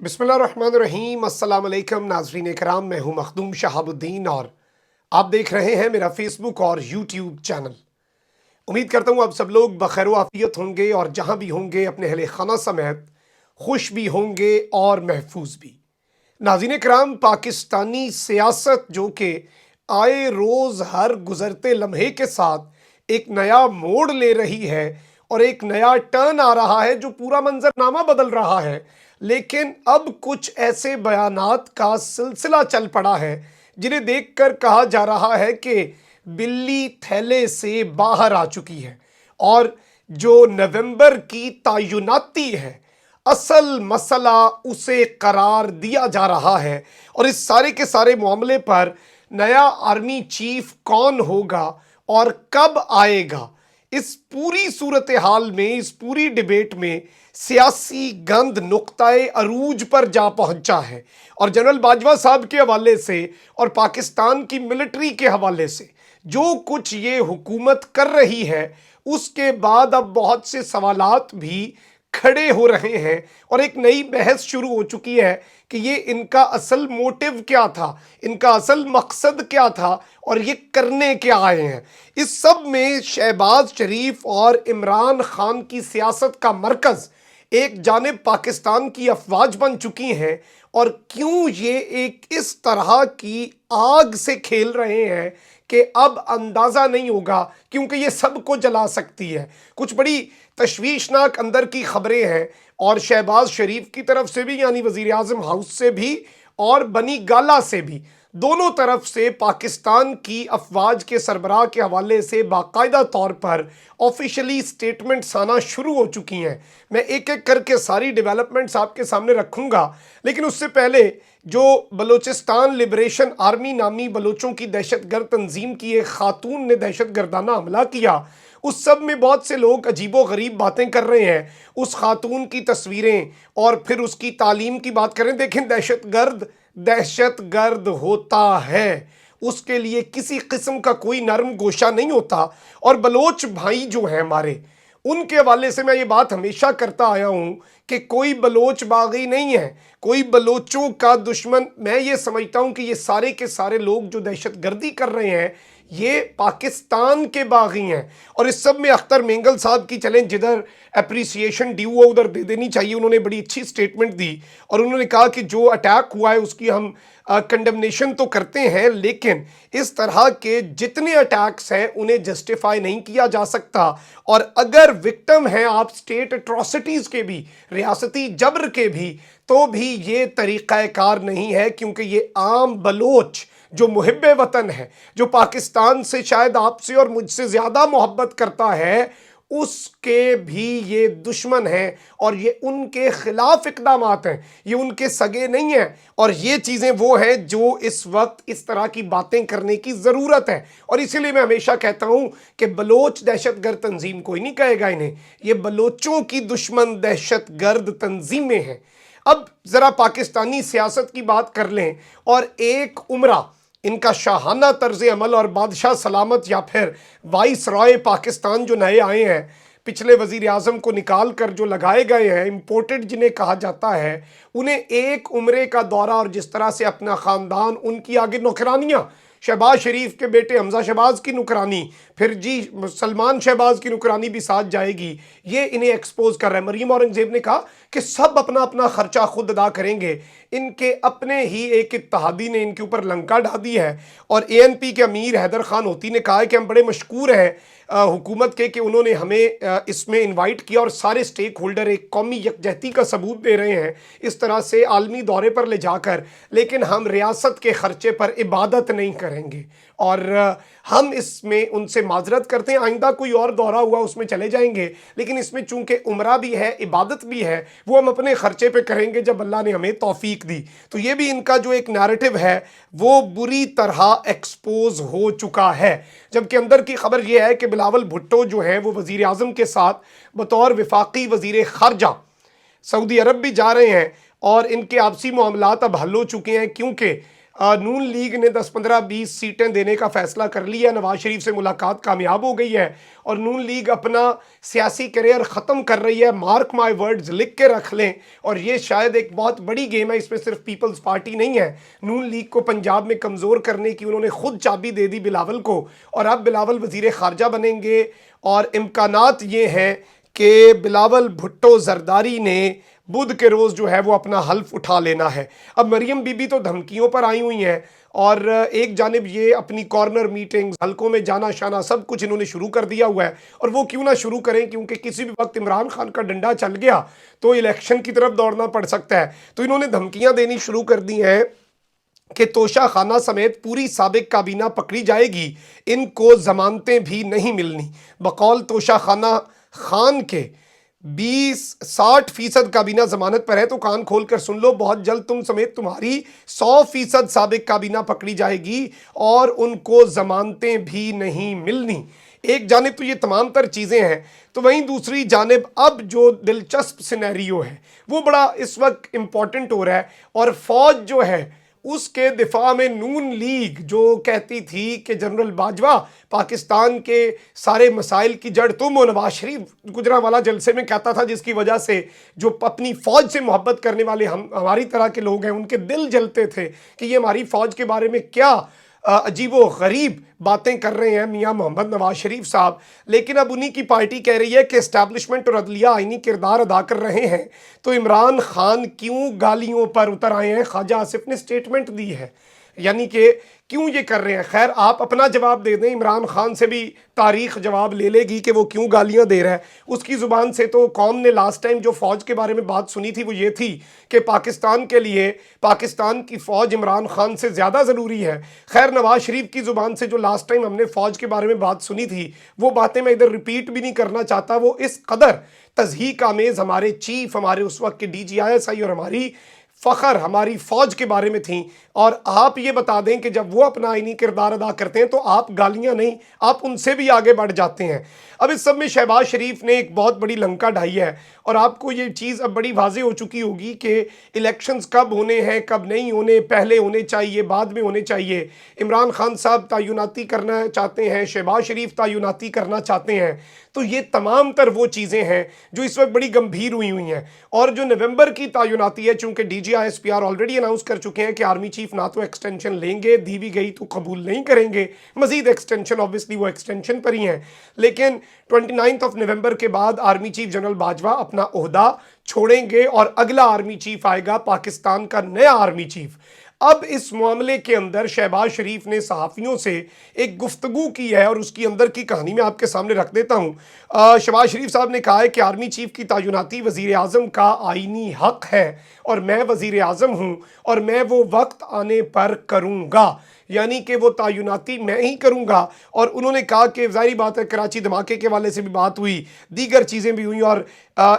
बिस्मिल्लाहिर्रहमानिर्रहीम। अस्सलाम वालेकुम नाज़रीन कराम, मैं हूं मखदूम शहाबुद्दीन और आप देख रहे हैं मेरा फेसबुक और यूट्यूब चैनल। उम्मीद करता हूं आप सब लोग बखैर आफियत होंगे और जहां भी होंगे अपने अहले खाना समेत खुश भी होंगे और महफूज भी। नाज़रीन कराम, पाकिस्तानी सियासत जो कि आए रोज़ हर गुज़रते लम्हे के साथ एक नया मोड़ ले रही है और एक नया टर्न आ रहा है जो पूरा मंजरनामा बदल रहा है, लेकिन अब कुछ ऐसे बयानात का सिलसिला चल पड़ा है जिन्हें देखकर कहा जा रहा है कि बिल्ली थैले से बाहर आ चुकी है और जो नवंबर की तयनाती है असल मसला उसे करार दिया जा रहा है। और इस सारे के सारे मामले पर नया आर्मी चीफ कौन होगा और कब आएगा, इस पूरी सूरत हाल में, इस पूरी डिबेट में सियासी गंद नुक्ताए अरूज पर जा पहुंचा है। और जनरल बाजवा साहब के हवाले से और पाकिस्तान की मिलिट्री के हवाले से जो कुछ ये हुकूमत कर रही है, उसके बाद अब बहुत से सवालात भी खड़े हो रहे हैं और एक नई बहस शुरू हो चुकी है कि ये इनका असल मोटिव क्या था, इनका असल मकसद क्या था और ये करने क्या आए हैं। इस सब में शहबाज शरीफ और इमरान खान की सियासत का मरकज़ एक जानिब पाकिस्तान की अफवाज बन चुकी हैं और क्यों ये एक इस तरह की आग से खेल रहे हैं कि अब अंदाज़ा नहीं होगा, क्योंकि ये सबको जला सकती है। कुछ बड़ी तशवीशनाक अंदर की खबरें हैं और शहबाज शरीफ की तरफ से भी, यानी वज़ीर आज़म हाउस से भी और बनी गाला से भी, दोनों तरफ से पाकिस्तान की अफवाज के सरबराह के हवाले से बाकायदा तौर पर ऑफिशियली स्टेटमेंट्स आना शुरू हो चुकी हैं। मैं एक एक करके सारी डेवलपमेंट्स आपके सामने रखूंगा, लेकिन उससे पहले जो बलूचिस्तान लिबरेशन आर्मी नामी बलोचों की दहशतगर्द तंजीम की एक खातून ने दहशतगर्दाना हमला किया, उस सब में बहुत से लोग अजीबो गरीब बातें कर रहे हैं। उस खातून की तस्वीरें और फिर उसकी तालीम की बात करें। देखें, दहशतगर्द होता है, उसके लिए किसी किस्म का कोई नरम गोशा नहीं होता। और बलोच भाई जो हैं हमारे, उनके हवाले से मैं ये बात हमेशा करता आया हूं कि कोई बलोच बागी नहीं है, कोई बलोचों का दुश्मन। मैं ये समझता हूं कि ये सारे के सारे लोग जो दहशतगर्दी कर रहे हैं ये पाकिस्तान के बागी हैं। और इस सब में अख्तर मेंगल साहब की चलें, जिधर अप्रिसिएशन ड्यू हो उधर दे देनी चाहिए। उन्होंने बड़ी अच्छी स्टेटमेंट दी और उन्होंने कहा कि जो अटैक हुआ है उसकी हम कंडेमनेशन तो करते हैं, लेकिन इस तरह के जितने अटैक्स हैं उन्हें जस्टिफाई नहीं किया जा सकता। और अगर विक्टिम हैं आप स्टेट एट्रोसिटीज़ के भी, रियासती जबर के भी, तो भी ये तरीक़ाकार नहीं है, क्योंकि ये आम बलोच जो मुहिब्बे वतन है, जो पाकिस्तान से शायद आपसे और मुझसे ज़्यादा मोहब्बत करता है, उसके भी ये दुश्मन हैं और ये उनके खिलाफ इकदामात हैं, ये उनके सगे नहीं हैं। और ये चीज़ें वो हैं जो इस वक्त इस तरह की बातें करने की ज़रूरत है। और इसीलिए मैं हमेशा कहता हूँ कि बलोच दहशतगर्द तंजीम कोई नहीं कहेगा इन्हें, ये बलोचों की दुश्मन दहशतगर्द तंजीमें हैं। अब ज़रा पाकिस्तानी सियासत की बात कर लें और एक उम्रा इनका शाहाना तर्ज अमल और बादशाह सलामत या फिर वाइस रॉय पाकिस्तान जो नए आए हैं, पिछले वज़ीर आज़म को निकाल कर जो लगाए गए हैं, इम्पोर्टेड जिन्हें कहा जाता है, उन्हें एक उम्रे का दौरा और जिस तरह से अपना ख़ानदान, उनकी आगे नौकरानियाँ, शहबाज शरीफ के बेटे हमजा शहबाज की नुकरानी, फिर जी सलमान शहबाज की नुकरानी भी साथ जाएगी, ये इन्हें एक्सपोज कर रहा है। मरीम औरंगज़ेब ने कहा कि सब अपना अपना खर्चा खुद अदा करेंगे। इनके अपने ही एक इत्तहादी ने इनके ऊपर लंका ढा दी है। और ANP के अमीर हैदर खान होती ने कहा है कि हम बड़े मशकूर हैं हुकूमत के कि उन्होंने हमें इसमें इनवाइट किया और सारे स्टेक होल्डर एक कौमी यकजहती का सबूत दे रहे हैं इस तरह से आलमी दौरे पर ले जाकर, लेकिन हम रियासत के खर्चे पर इबादत नहीं करेंगे। और हम इसमें उनसे माजरत करते हैं, आइंदा कोई और दौरा हुआ उसमें चले जाएंगे, लेकिन इसमें चूंकि उम्रा भी है, इबादत भी है, वो हम अपने खर्चे पे करेंगे जब अल्लाह ने हमें तौफीक दी। तो ये भी इनका जो एक नैरेटिव है वो बुरी तरह एक्सपोज हो चुका है। जबकि अंदर की खबर ये है कि बिलावल भुट्टो जो है वो वज़ीर आज़म के साथ बतौर वफाकी वज़ीर ख़ारजा सऊदी अरब भी जा रहे हैं और इनके आपसी मामलात अब हल हो चुके हैं, क्योंकि नून लीग ने 10 15 20 सीटें देने का फैसला कर लिया, नवाज शरीफ से मुलाकात कामयाब हो गई है और नून लीग अपना सियासी करियर ख़त्म कर रही है। मार्क माय वर्ड्स, लिख के रख लें। और ये शायद एक बहुत बड़ी गेम है, इसमें सिर्फ पीपल्स पार्टी नहीं है। नून लीग को पंजाब में कमज़ोर करने की उन्होंने खुद चाबी दे दी बिलावल को, और अब बिलावल वज़ीर ख़ारजा बनेंगे और इम्कानात ये हैं कि बिलावल भुट्टो जरदारी ने बुध के रोज़ जो है वो अपना हल्फ उठा लेना है। अब मरियम बीबी तो धमकियों पर आई हुई हैं और एक जानिब ये अपनी कॉर्नर मीटिंग्स, हलकों में जाना शाना सब कुछ इन्होंने शुरू कर दिया हुआ है। और वो क्यों ना शुरू करें, क्योंकि किसी भी वक्त इमरान खान का डंडा चल गया तो इलेक्शन की तरफ दौड़ना पड़ सकता है। तो इन्होंने धमकियां देनी शुरू कर दी हैं कि तोशा खाना समेत पूरी साबिक काबीना पकड़ी जाएगी, इनको जमानतें भी नहीं मिलनी। बकौल तोशा खाना खान के 60% काबीना जमानत पर है। तो कान खोल कर सुन लो, बहुत जल्द तुम समेत तुम्हारी 100% साबिक काबीना पकड़ी जाएगी और उनको जमानतें भी नहीं मिलनी। एक जानिब तो ये तमाम तर चीज़ें हैं, तो वहीं दूसरी जानिब अब जो दिलचस्प सिनेरियो है वो बड़ा इस वक्त इम्पॉर्टेंट हो रहा है। और फौज जो है उसके दिफा में नून लीग जो कहती थी कि जनरल बाजवा पाकिस्तान के सारे मसाइल की जड़ तुम हो, नवाज शरीफ गुजरांवाला जलसे में कहता था, जिसकी वजह से जो अपनी फ़ौज से मोहब्बत करने वाले हमारी तरह के लोग हैं उनके दिल जलते थे कि ये हमारी फ़ौज के बारे में क्या अजीबो गरीब बातें कर रहे हैं मियां मोहम्मद नवाज शरीफ साहब। लेकिन अब उन्हीं की पार्टी कह रही है कि एस्टैब्लिशमेंट और अदलिया आईनी किरदार अदा कर रहे हैं, तो इमरान खान क्यों गालियों पर उतर आए हैं। ख्वाजा आसिफ ने स्टेटमेंट दी है, यानी कि क्यों ये कर रहे हैं। खैर आप अपना जवाब दे दें, इमरान खान से भी तारीख जवाब ले लेगी कि वो क्यों गालियां दे रहा है। उसकी ज़ुबान से तो कौम ने लास्ट टाइम जो फ़ौज के बारे में बात सुनी थी वो ये थी कि पाकिस्तान के लिए पाकिस्तान की फ़ौज इमरान खान से ज़्यादा ज़रूरी है। खैर नवाज शरीफ की ज़ुबान से जो लास्ट टाइम हमने फ़ौज के बारे में बात सुनी थी वो बातें मैं इधर रिपीट भी नहीं करना चाहता। वो इस कदर तज़हीक आमेज़ हमारे चीफ, हमारे उस वक्त के DGISI और हमारी फ़ख्र हमारी फ़ौज के बारे में थी। और आप ये बता दें कि जब वो अपना आईनी किरदार अदा करते हैं तो आप गालियां नहीं, आप उनसे भी आगे बढ़ जाते हैं। अब इस सब में शहबाज शरीफ ने एक बहुत बड़ी लंका ढाई है और आपको ये चीज़ अब बड़ी वाज़ेह हो चुकी होगी कि इलेक्शंस कब होने हैं, कब नहीं होने, पहले होने चाहिए, बाद में होने चाहिए। इमरान खान साहब तयनाती करना चाहते हैं, शहबाज शरीफ तयनाती करना चाहते हैं। तो ये तमाम तर वो चीज़ें हैं जो इस वक्त बड़ी गंभीर हुई हैं। और जो नवंबर की तयनाती है, चूँकि DGISPR ऑलरेडी अनाउंस कर चुके हैं कि आर्मी चीफ ना तो एक्सटेंशन लेंगे, दी भी गई तो कबूल नहीं करेंगे, मजीद एक्सटेंशन ऑब्वियसली वो एक्सटेंशन पर ही हैं। लेकिन 29 नवंबर के बाद आर्मी चीफ जनरल बाजवा अपना ओहदा छोड़ेंगे और अगला आर्मी चीफ आएगा, पाकिस्तान का नया आर्मी चीफ। अब इस मामले के अंदर शहबाज शरीफ ने सहाफ़ियों से एक गुफ्तगू की है और उसकी अंदर की कहानी मैं आपके सामने रख देता हूँ। शहबाज शरीफ साहब ने कहा है कि आर्मी चीफ की तयनाती वज़ीर आज़म का आईनी हक़ है और मैं वज़ीर आज़म हूँ और मैं वो वक्त आने पर करूँगा, यानी कि वो तयनाती मैं ही करूँगा। और उन्होंने कहा कि ज़ाहिर बात है कराची धमाके के वाले से भी बात हुई, दीगर चीज़ें भी हुई और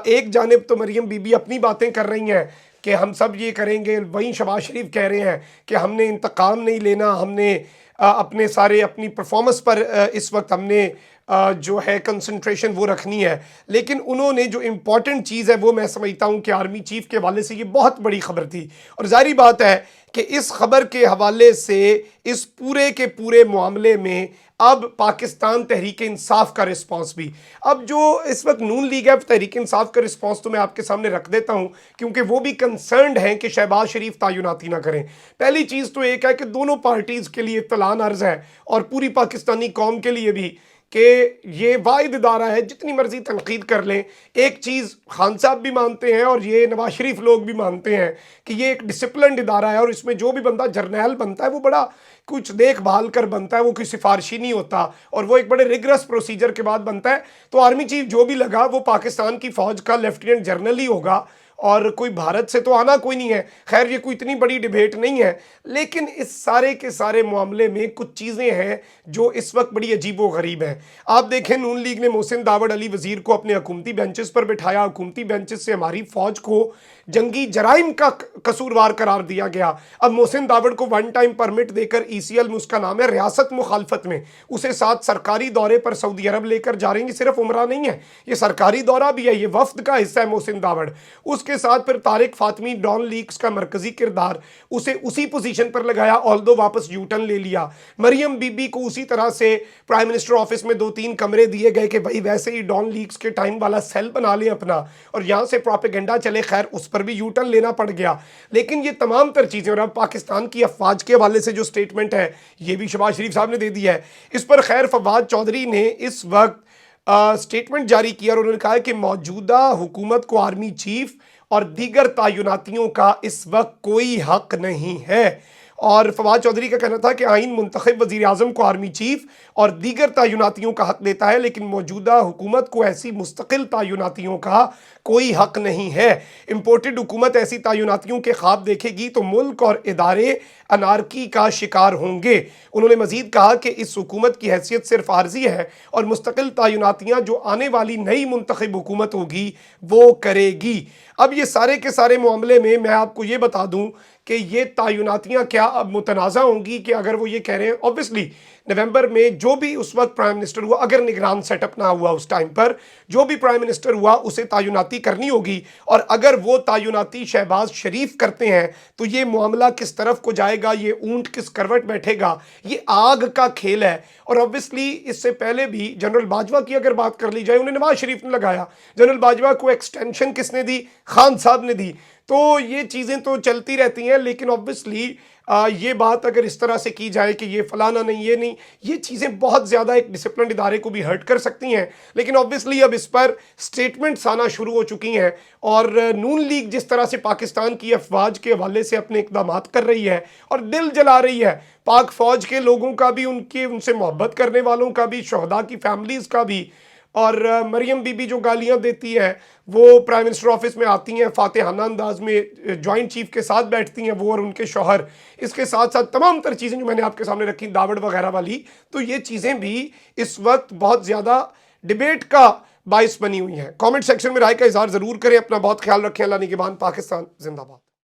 एक जानिब तो मरियम बीबी अपनी बातें कर रही हैं कि हम सब ये करेंगे, वहीं शहबाज शरीफ कह रहे हैं कि हमने इंतकाम नहीं लेना, हमने अपने सारे अपनी परफॉर्मेंस पर इस वक्त हमने जो है कंसंट्रेशन वो रखनी है। लेकिन उन्होंने जो इम्पॉर्टेंट चीज़ है वो मैं समझता हूँ कि आर्मी चीफ के हवाले से ये बहुत बड़ी खबर थी और ज़ाहिर बात है कि इस खबर के हवाले से इस पूरे के पूरे मामले में अब पाकिस्तान तहरीक इंसाफ का रिस्पांस भी, अब जो इस वक्त नून लीग है तहरीक इंसाफ का रिस्पांस तो मैं आपके सामने रख देता हूं क्योंकि वो भी कंसर्न्ड हैं कि शहबाज शरीफ तयनाती ना करें। पहली चीज़ तो एक है कि दोनों पार्टीज़ के लिए इत्तलान अर्ज़ है और पूरी पाकिस्तानी कौम के लिए भी कि ये वाहिद इदारा है, जितनी मर्जी तनकीद कर लें, एक चीज़ खान साहब भी मानते हैं और ये नवाज शरीफ लोग भी मानते हैं कि ये एक डिसिप्लिन्ड इदारा है और इसमें जो भी बंदा जर्नैल बनता है वो बड़ा कुछ देखभाल कर बनता है, वो कोई सिफारशी नहीं होता और वो एक बड़े रिगरस प्रोसीजर के बाद बनता है। तो आर्मी चीफ जो भी लगा वो पाकिस्तान की फ़ौज का लेफ्टिनेंट जनरल ही होगा और कोई भारत से तो आना कोई नहीं है। खैर ये कोई इतनी बड़ी डिबेट नहीं है, लेकिन इस सारे के सारे मामले में कुछ चीज़ें हैं जो इस वक्त बड़ी अजीब व गरीब हैं। आप देखें नून लीग ने मोहसिन दावड़ अली वज़ीर को अपने हुकूमती बेंचेस पर बिठाया, हुकूमती बेंचेस से हमारी फ़ौज को जंगी जराइम का कसूरवार करार दिया गया। अब मोहसिन दावड़ को वन टाइम परमिट देकर ECL में उसका नाम है रियासत मुखालफत में, उसे साथ सरकारी दौरे पर सऊदी अरब लेकर जा रहे हैं। सिर्फ उमरा नहीं है, ये सरकारी दौरा भी है, ये वफ्द का हिस्सा है मोहसिन दावड़। उसके साथ फिर तारिक फातमी डॉन लीक्स का मरकजी किरदार, उसे उसी पोजीशन पर लगाया, ऑल्दो वापस यूटर्न ले लिया। मरियम बीबी को उसी तरह से प्राइम मिनिस्टर ऑफिस में 2-3 कमरे दिए गए कि भाई वैसे ही डॉन लीक्स के टाइम वाला सेल बना लें अपना, और यहाँ से प्रोपेगेंडा चले। खैर उस पर भी यूटर्न लेना पड़ गया। लेकिन ये तमाम तर चीज़ें, और अब पाकिस्तान की अफवाज के हवाले से जो स्टेटमेंट है ये भी शहबाज शरीफ साहब ने दे दी है। इस पर खैर फवाद चौधरी ने इस वक्त स्टेटमेंट जारी किया और उन्होंने कहा कि मौजूदा हुकूमत को आर्मी चीफ और दीगर तैनातियों का इस वक्त कोई हक नहीं है। और फवाद चौधरी का कहना था कि आइन मुंतखब वज़ीर आज़म को आर्मी चीफ और दीगर तैनातियों का हक देता है, लेकिन मौजूदा हुकूमत को ऐसी मुस्तकिल तैनातियों का कोई हक नहीं है। इम्पोर्टेड हुकूमत ऐसी तैनातियों के ख्वाब देखेगी तो मुल्क और इदारे अनारकी का शिकार होंगे। उन्होंने मजीद कहा कि इस हुकूमत की हैसियत सिर्फ आर्जी है और मुस्तकिल तैनातियाँ जो आने वाली नई मुंतखब हुकूमत होगी वो करेगी। अब ये सारे के सारे मामले में मैं आपको ये बता दूं कि ये तैनातियाँ क्या अब मुतनाज़ा होंगी कि अगर वो ये कह रहे हैं, ऑब्वियसली नवंबर में जो भी उस वक्त प्राइम मिनिस्टर हुआ, अगर निगरान सेटअप ना हुआ उस टाइम पर, जो भी प्राइम मिनिस्टर हुआ उसे तैनाती करनी होगी। और अगर वो तैनाती शहबाज शरीफ करते हैं तो ये मामला किस तरफ को जाएगा, ये ऊंट किस करवट बैठेगा, ये आग का खेल है। और ऑब्वियसली इससे पहले भी जनरल बाजवा की अगर बात कर ली जाए, उन्हें नवाज शरीफ ने लगाया, जनरल बाजवा को एक्सटेंशन किसने दी, खान साहब ने दी। तो ये चीज़ें तो चलती रहती हैं, लेकिन ऑब्वियसली ये बात अगर इस तरह से की जाए कि ये फलाना नहीं, ये नहीं, ये चीज़ें बहुत ज़्यादा एक डिसिप्लिन इदारे को भी हर्ट कर सकती हैं। लेकिन ऑब्वियसली अब इस पर स्टेटमेंट्स आना शुरू हो चुकी हैं और नून लीग जिस तरह से पाकिस्तान की अफवाज के हवाले से अपने इक़दामात कर रही है और दिल जला रही है, पाक फ़ौज के लोगों का भी, उनसे मोहब्बत करने वालों का भी, शहदा की फैमिलीज़ का भी। और मरियम बीबी जो गालियां देती है, वो प्राइम मिनिस्टर ऑफिस में आती हैं, फातिहाना अंदाज में जॉइंट चीफ के साथ बैठती हैं वो और उनके शौहर, इसके साथ साथ तमाम तर चीज़ें जो मैंने आपके सामने रखी, दावड़ वगैरह वाली, तो ये चीज़ें भी इस वक्त बहुत ज़्यादा डिबेट का बाइस बनी हुई हैं। कमेंट सेक्शन में राय का इजहार ज़रूर करें। अपना बहुत ख्याल रखें। अल्लाह निगहबान। पाकिस्तान जिंदाबाद।